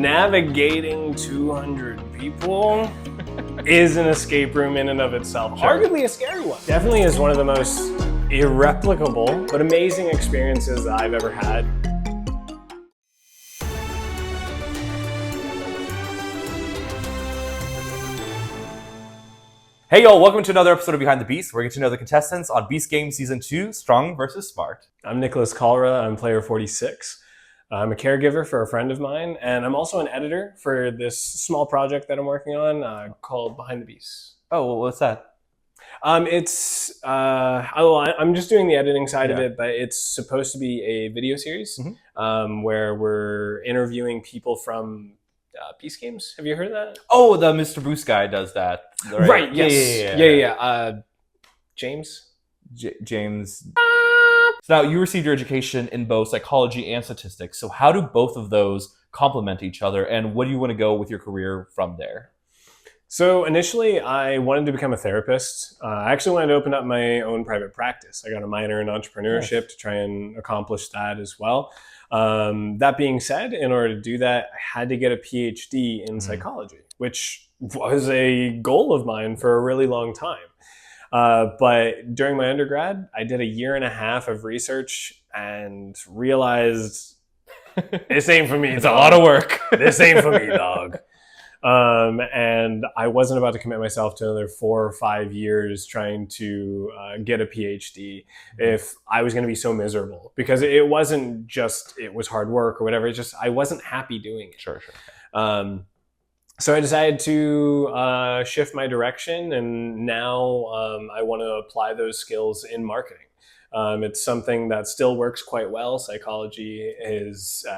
navigating 200 people is an escape room in and of itself. Sure. Arguably a scary one. Definitely is one of the most irreplicable but amazing experiences that I've ever had. Hey y'all, welcome to another episode of Behind the Beast, where we get to know the contestants on Beast Games Season 2, Strong vs. Smart. I'm Nicholas Kalra, I'm player 46. I'm a caregiver for a friend of mine, and I'm also an editor for this small project that I'm working on called Behind the Beast. Oh, well, what's that? I'm just doing the editing side of it, but it's supposed to be a video series where we're interviewing people from Beast Games. Have you heard of that? Oh, the Mr. Boost guy does that. Right, yes. Yeah. James? James. So now you received your education in both psychology and statistics. So how do both of those complement each other, and what do you want to go with your career from there? So initially, I wanted to become a therapist. I actually wanted to open up my own private practice. I got a minor in entrepreneurship to try and accomplish that as well. That being said, in order to do that, I had to get a PhD in psychology, which was a goal of mine for a really long time. But during my undergrad, I did a year and a half of research and realized this ain't for me. It's a lot of work. This ain't for me, dog. And I wasn't about to commit myself to another 4 or 5 years trying to get a PhD if I was going to be so miserable, because it wasn't just it was hard work or whatever. It's just I wasn't happy doing it. Sure. So I decided to shift my direction, and now I want to apply those skills in marketing. It's something that still works quite well. Psychology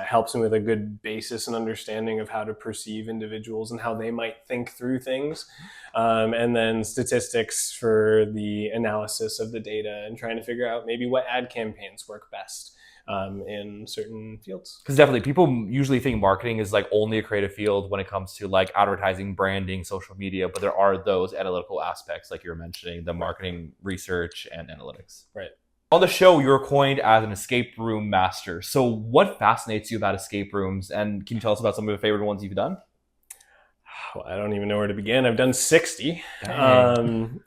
helps me with a good basis and understanding of how to perceive individuals and how they might think through things. And then statistics for the analysis of the data and trying to figure out maybe what ad campaigns work best in certain fields. Because definitely people usually think marketing is like only a creative field when it comes to like advertising, branding, social media, but there are those analytical aspects like you were mentioning, the marketing research and analytics. Right. On the show, you were coined as an escape room master. So what fascinates you about escape rooms? And can you tell us about some of your favorite ones you've done? Well, I don't even know where to begin. I've done 60.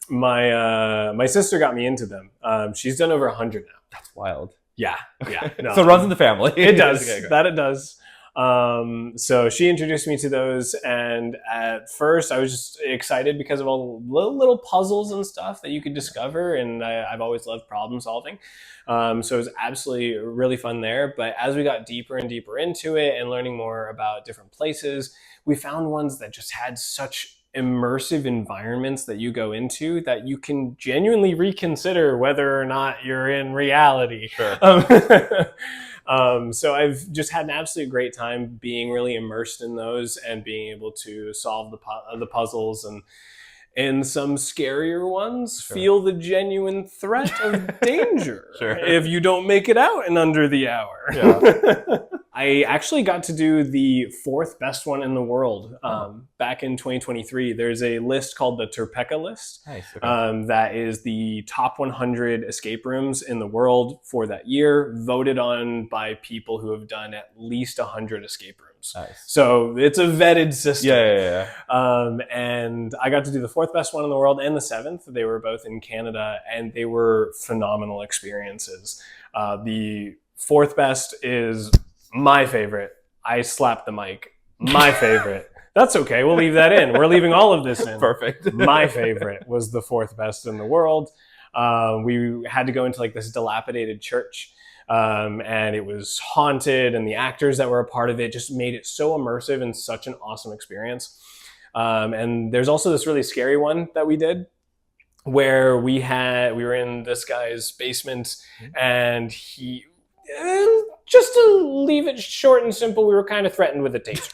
My sister got me into them. She's done over 100 now. That's wild. Yeah. No. So it runs in the family. It does. Okay, it does. So she introduced me to those, and at first I was just excited because of all the little puzzles and stuff that you could discover, and I've always loved problem solving. So it was absolutely really fun there. But as we got deeper and deeper into it and learning more about different places, we found ones that just had such immersive environments that you go into that you can genuinely reconsider whether or not you're in reality. Sure. So I've just had an absolute great time being really immersed in those and being able to solve the puzzles, and in some scarier ones, feel the genuine threat of danger if you don't make it out in under the hour. Yeah. I actually got to do the 4th best one in the world back in 2023. There's a list called the TERPECA list. Nice. Okay. That is the top 100 escape rooms in the world for that year, voted on by people who have done at least 100 escape rooms. Nice. So it's a vetted system. Yeah. And I got to do the 4th best one in the world and the 7th. They were both in Canada, and they were phenomenal experiences. The 4th best is my favorite. I slapped the mic. My favorite. That's okay. We'll leave that in. We're leaving all of this in. Perfect. My favorite was the 4th best in the world. We had to go into like this dilapidated church, and it was haunted, and the actors that were a part of it just made it so immersive and such an awesome experience. And there's also this really scary one that we did where we were in this guy's basement, and just to leave it short and simple, we were kind of threatened with a taser.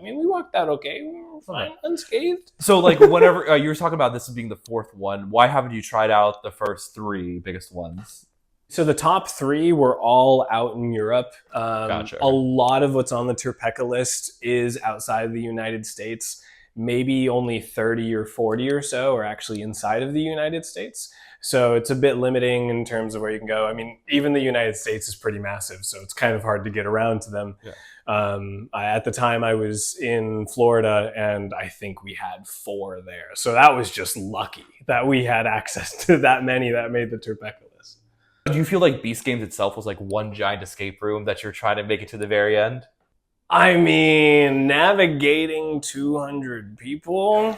We walked out okay. We were fine, unscathed. So like whenever you were talking about this being the 4th one, why haven't you tried out the first 3 biggest ones? So the top 3 were all out in Europe. Gotcha. A lot of what's on the TERPECA list is outside of the United States. maybe only 30 or 40 or so are actually inside of the United States. So it's a bit limiting in terms of where you can go. I mean, even the United States is pretty massive, so it's kind of hard to get around to them. Yeah. At the time, I was in Florida, and I think we had 4 there. So that was just lucky that we had access to that many that made the TERPECA list. Do you feel like Beast Games itself was like one giant escape room that you're trying to make it to the very end? I mean, navigating 200 people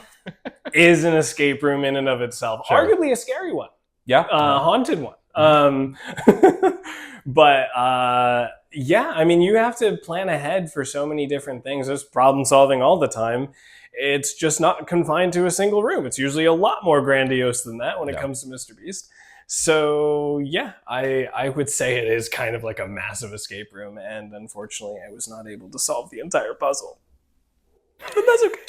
is an escape room in and of itself. Sure. Arguably a scary one. Yeah. Haunted one. But yeah, I mean, you have to plan ahead for so many different things. There's problem solving all the time. It's just not confined to a single room. It's usually a lot more grandiose than that when it comes to Mr. Beast. So yeah, I would say it is kind of like a massive escape room, and unfortunately I was not able to solve the entire puzzle. But that's okay.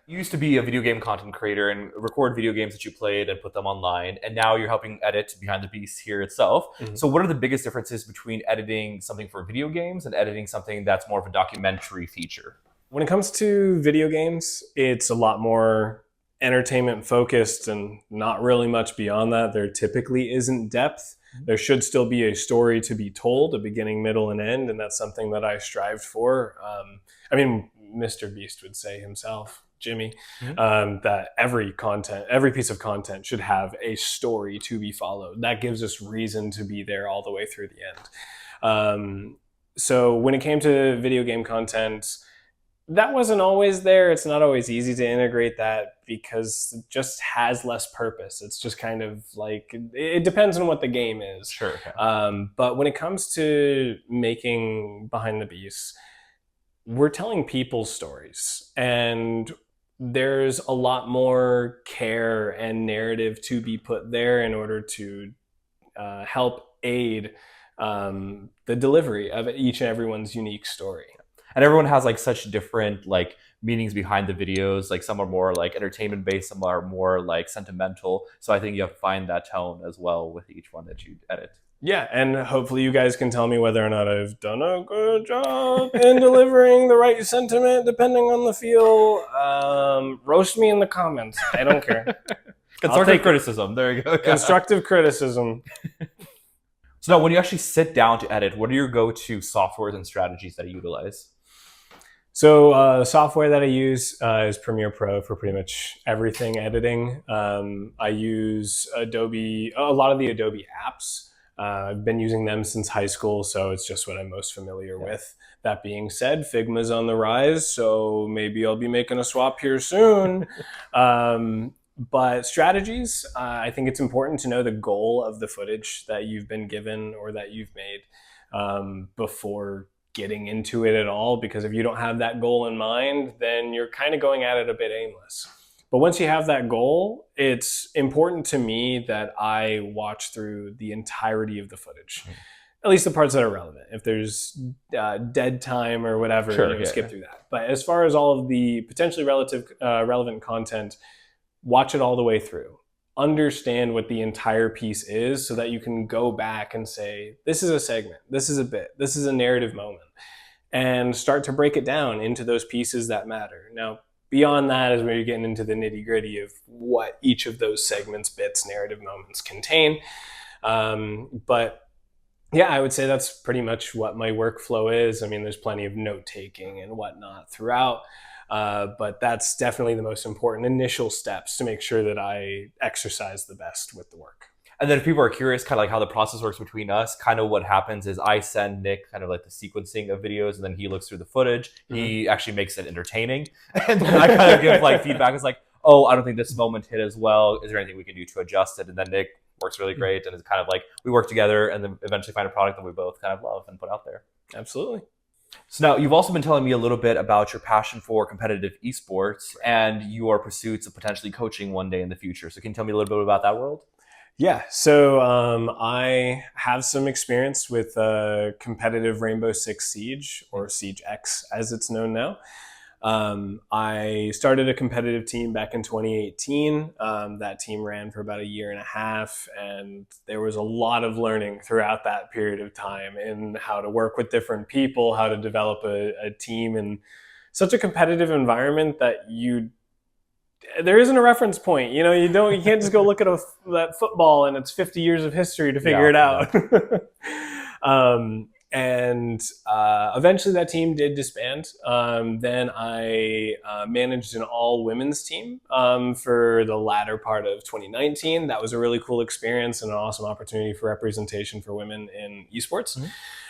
You used to be a video game content creator and record video games that you played and put them online, and now you're helping edit Behind the Beast here itself. Mhm. So what are the biggest differences between editing something for video games and editing something that's more of a documentary feature? When it comes to video games, it's a lot more entertainment focused and not really much beyond that. There typically isn't depth. There should still be a story to be told, a beginning, middle, and end, and that's something that I strived for. I mean, Mr. Beast would say himself, Jimmy, that every piece of content should have a story to be followed. That gives us reason to be there all the way through the end. So when it came to video game content, that wasn't always there. It's not always easy to integrate that because it just has less purpose. It's just kind of like, it depends on what the game is. Sure. Okay. But when it comes to making Behind the Beast, we're telling people's stories, and there's a lot more care and narrative to be put there in order to help aid the delivery of each and everyone's unique story. And everyone has like such different like meanings behind the videos. Like some are more like entertainment based, some are more like sentimental. So I think you have to find that tone as well with each one that you edit. Yeah, and hopefully you guys can tell me whether or not I've done a good job in delivering the right sentiment, depending on the feel. Roast me in the comments. I don't care. Constructive criticism. There you go. Constructive criticism. So now when you actually sit down to edit, what are your go-to softwares and strategies that you utilize? So software that I use is Premiere Pro for pretty much everything editing. I use Adobe, a lot of the Adobe apps. I've been using them since high school, so it's just what I'm most familiar with. That being said, Figma's on the rise, so maybe I'll be making a swap here soon. But strategies, I think it's important to know the goal of the footage that you've been given or that you've made before getting into it at all, because if you don't have that goal in mind, then you're kind of going at it a bit aimless. But once you have that goal, it's important to me that I watch through the entirety of the footage, at least the parts that are relevant. If there's dead time or whatever, skip through that. But as far as all of the potentially relevant content, watch it all the way through. Understand what the entire piece is so that you can go back and say, this is a segment, this is a bit, this is a narrative moment, and start to break it down into those pieces that matter. Now, beyond that is where you're getting into the nitty gritty of what each of those segments, bits, narrative moments contain. But yeah, I would say that's pretty much what my workflow is. I mean, there's plenty of note taking and whatnot throughout. But that's definitely the most important initial steps to make sure that I exercise the best with the work. And then if people are curious kind of like how the process works between us, kind of what happens is I send Nick kind of like the sequencing of videos, and then he looks through the footage. He actually makes it entertaining. And then I kind of give like feedback. It's like, oh, I don't think this moment hit as well. Is there anything we can do to adjust it? And then Nick works really great. And it's kind of like we work together and then eventually find a product that we both kind of love and put out there. Absolutely. So now you've also been telling me a little bit about your passion for competitive esports and your pursuits of potentially coaching one day in the future. So can you tell me a little bit about that world? Yeah, so I have some experience with competitive Rainbow Six Siege, or Siege X as it's known now. I started a competitive team back in 2018. That team ran for about a year and a half, and there was a lot of learning throughout that period of time in how to work with different people, how to develop a team, and such a competitive environment that there isn't a reference point. You know, you can't just go look at that football and it's 50 years of history to figure it out. And eventually that team did disband. Then I managed an all women's team for the latter part of 2019. That was a really cool experience and an awesome opportunity for representation for women in esports.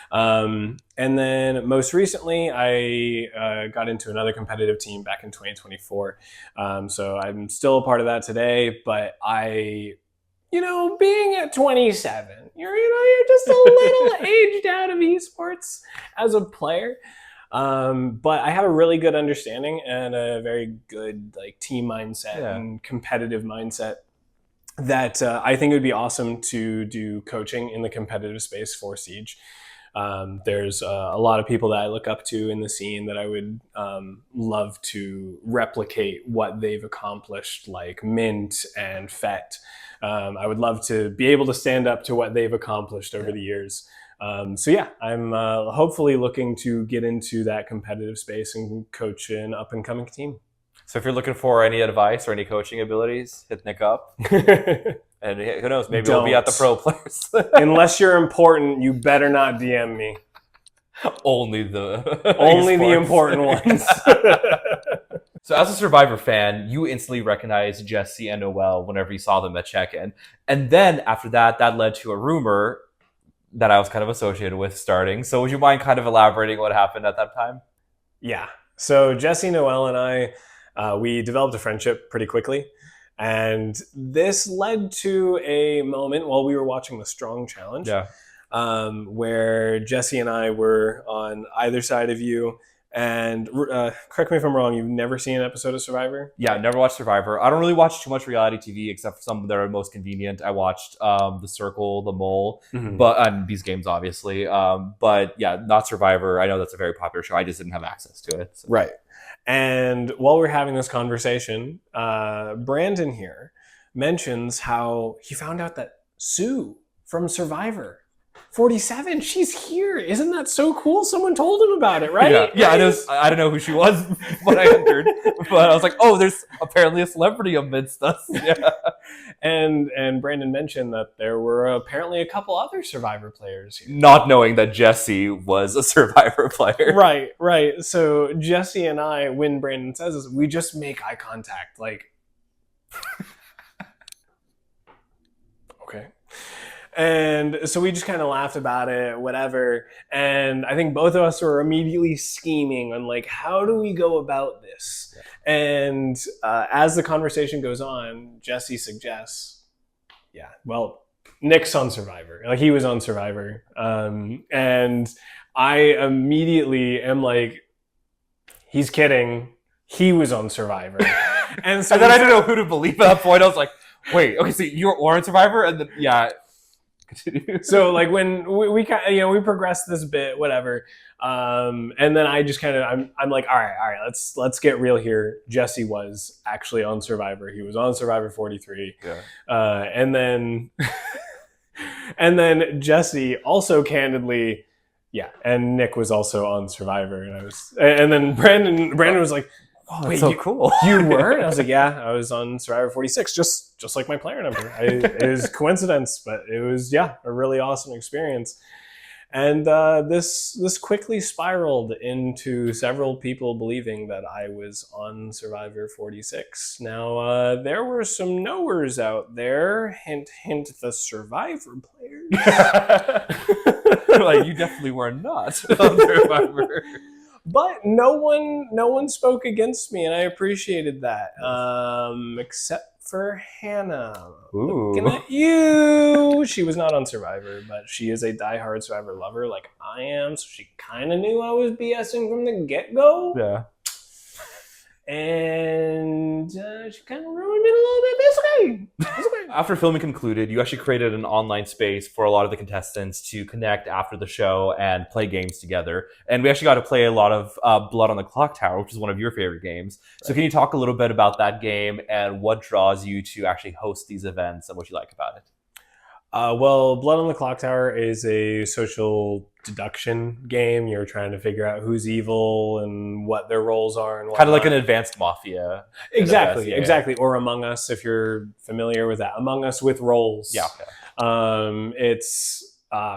And then most recently, I got into another competitive team back in 2024. So I'm still a part of that today, but being at 27, you're just a little aged out of esports as a player. But I have a really good understanding and a very good team mindset and competitive mindset that I think it would be awesome to do coaching in the competitive space for Siege. There's a lot of people that I look up to in the scene that I would love to replicate what they've accomplished, like Mint and Fett. I would love to be able to stand up to what they've accomplished over the years. So yeah, I'm hopefully looking to get into that competitive space and coach an up-and-coming team. So if you're looking for any advice or any coaching abilities, hit Nick up. And who knows, maybe we'll be at the pro players. Unless you're important, you better not DM me. Only the important ones. So as a Survivor fan, you instantly recognized Jesse and Noelle whenever you saw them at check-in. And then after that led to a rumor that I was kind of associated with starting. So would you mind kind of elaborating what happened at that time? Yeah. So Jesse, Noelle, and I, we developed a friendship pretty quickly. And this led to a moment while we were watching the Strong Challenge, where Jesse and I were on either side of you. And correct me if I'm wrong, you've never seen an episode of Survivor? Yeah, I've never watched Survivor. I don't really watch too much reality TV except for some that are most convenient. I watched The Circle, The Mole, but these games, obviously. But yeah, not Survivor. I know that's a very popular show. I just didn't have access to it. So. Right. And while we're having this conversation, Brandon here mentions how he found out that Sue from Survivor 47, she's here. Isn't that so cool? Someone told him about it, right? Yeah. I don't know who she was when I entered, but I was like, oh, there's apparently a celebrity amidst us. Yeah. And Brandon mentioned that there were apparently a couple other Survivor players here. Not knowing that Jesse was a Survivor player. Right. So Jesse and I, when Brandon says this, we just make eye contact, like, okay. And so we just kind of laughed about it, whatever. And I think both of us were immediately scheming on like, how do we go about this? Yeah. And as the conversation goes on, Jesse suggests, Nick's on Survivor. Like he was on Survivor. And I immediately am like, he's kidding. He was on Survivor. And then I didn't know who to believe at that point. I was like, wait, okay, so you're on Survivor? And then, yeah. Continue. So like when we we progressed this bit, whatever, and then I just kind of I'm like, all right, let's get real here. Jesse was actually on Survivor. He was on Survivor 43. Yeah. And then Jesse also candidly, and Nick was also on Survivor, and then Brandon was like, oh, wait, so cool. You were? And I was like, yeah, I was on Survivor 46, just like my player number. It was coincidence, but it was, a really awesome experience. And this quickly spiraled into several people believing that I was on Survivor 46. Now, there were some knowers out there, hint, hint, the Survivor players. Like, you definitely were not on Survivor. But no one spoke against me, and I appreciated that. Except for Hannah. Ooh. Looking at you. She was not on Survivor, but she is a diehard Survivor lover like I am, so she kind of knew I was BSing from the get-go. Yeah. And she kind of ruined it a little bit. It's okay. It's okay. After filming concluded, you actually created an online space for a lot of the contestants to connect after the show and play games together. And we actually got to play a lot of Blood on the Clock Tower, which is one of your favorite games. Right. So can you talk a little bit about that game and what draws you to actually host these events and what you like about it? Well, Blood on the Clock Tower is a social deduction game. You're trying to figure out who's evil and what their roles are and Kind of like an whatnot. advanced Mafia. Exactly, Yeah. exactly. Or Among Us, if you're familiar with that. Among Us with roles. Yeah. It's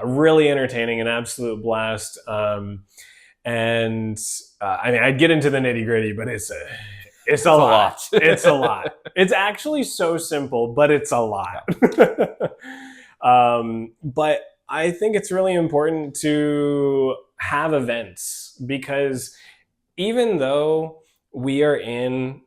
really entertaining, an absolute blast. And I mean, I'd get into the nitty gritty, but it's a lot. It's a lot. It's actually so simple, but it's a lot. But I think it's really important to have events because even though we are in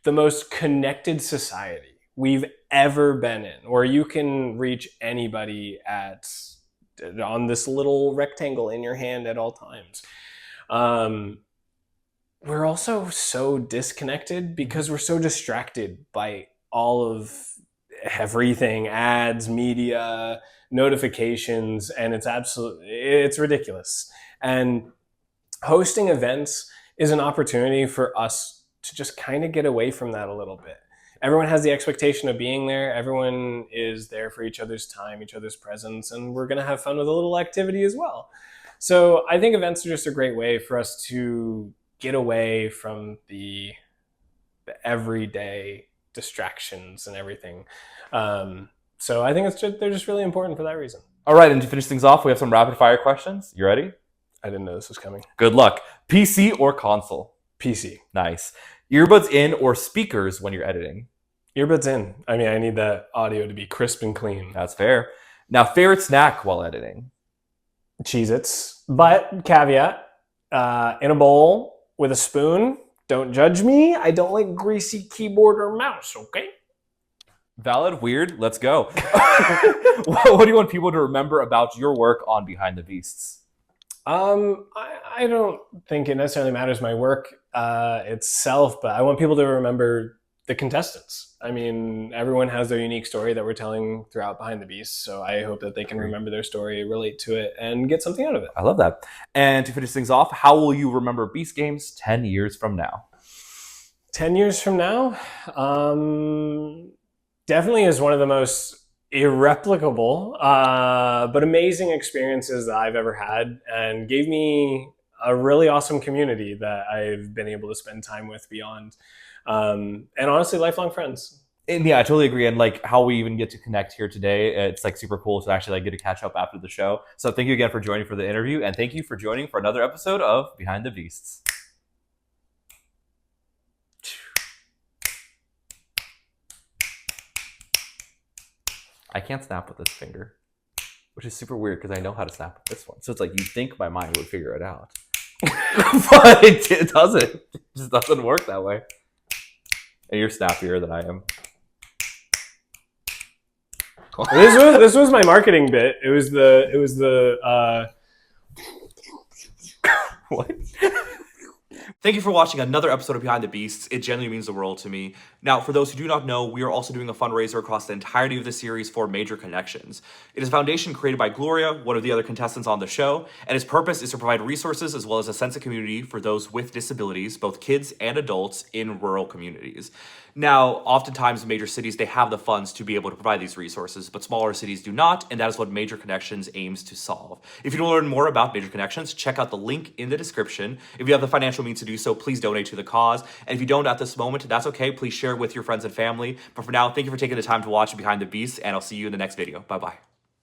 the most connected society we've ever been in, where you can reach anybody on this little rectangle in your hand at all times, we're also so disconnected because we're so distracted by all of everything, ads, media, notifications, and it's ridiculous. And hosting events is an opportunity for us to just kind of get away from that a little bit. Everyone has the expectation of being there. Everyone is there for each other's time, each other's presence, and we're going to have fun with a little activity as well. So I think events are just a great way for us to get away from the everyday distractions and everything. So I think they're just really important for that reason. All right, and to finish things off, we have some rapid fire questions. You ready? I didn't know this was coming. Good luck. PC or console? PC. Nice. Earbuds in or speakers when you're editing? Earbuds in. I mean, I need that audio to be crisp and clean. That's fair. Now, favorite snack while editing? Cheez-Its. But caveat, in a bowl with a spoon. Don't judge me. I don't like greasy keyboard or mouse, okay? Valid, weird, let's go. What do you want people to remember about your work on Behind the Beasts? I don't think it necessarily matters my work itself, but I want people to remember the contestants. I mean, everyone has their unique story that we're telling throughout Behind the Beasts, so I hope that they can remember their story, relate to it, and get something out of it. I love that. And to finish things off, how will you remember Beast Games 10 years from now? 10 years from now? Definitely is one of the most irreplicable but amazing experiences that I've ever had, and gave me a really awesome community that I've been able to spend time with beyond, and honestly, lifelong friends. And yeah, I totally agree. And like how we even get to connect here today, it's like super cool to actually like get to catch up after the show. So thank you again for joining for the interview, and thank you for joining for another episode of Behind the Beasts. I can't snap with this finger, which is super weird because I know how to snap with this one. So it's like you'd think my mind would figure it out. But it doesn't. It just doesn't work that way. And you're snappier than I am. This was my marketing bit. It was the What? Thank you for watching another episode of Behind the Beasts. It genuinely means the world to me. Now, for those who do not know, we are also doing a fundraiser across the entirety of the series for Major Connections. It is a foundation created by Gloria, one of the other contestants on the show, and its purpose is to provide resources as well as a sense of community for those with disabilities, both kids and adults, in rural communities. Now, oftentimes major cities, they have the funds to be able to provide these resources, but smaller cities do not, and that is what Major Connections aims to solve. If you want to learn more about Major Connections, check out the link in the description. If you have the financial means to do so, please donate to the cause. And if you don't at this moment, that's okay. Please share it with your friends and family. But for now, thank you for taking the time to watch Behind the Beasts, and I'll see you in the next video. Bye-bye.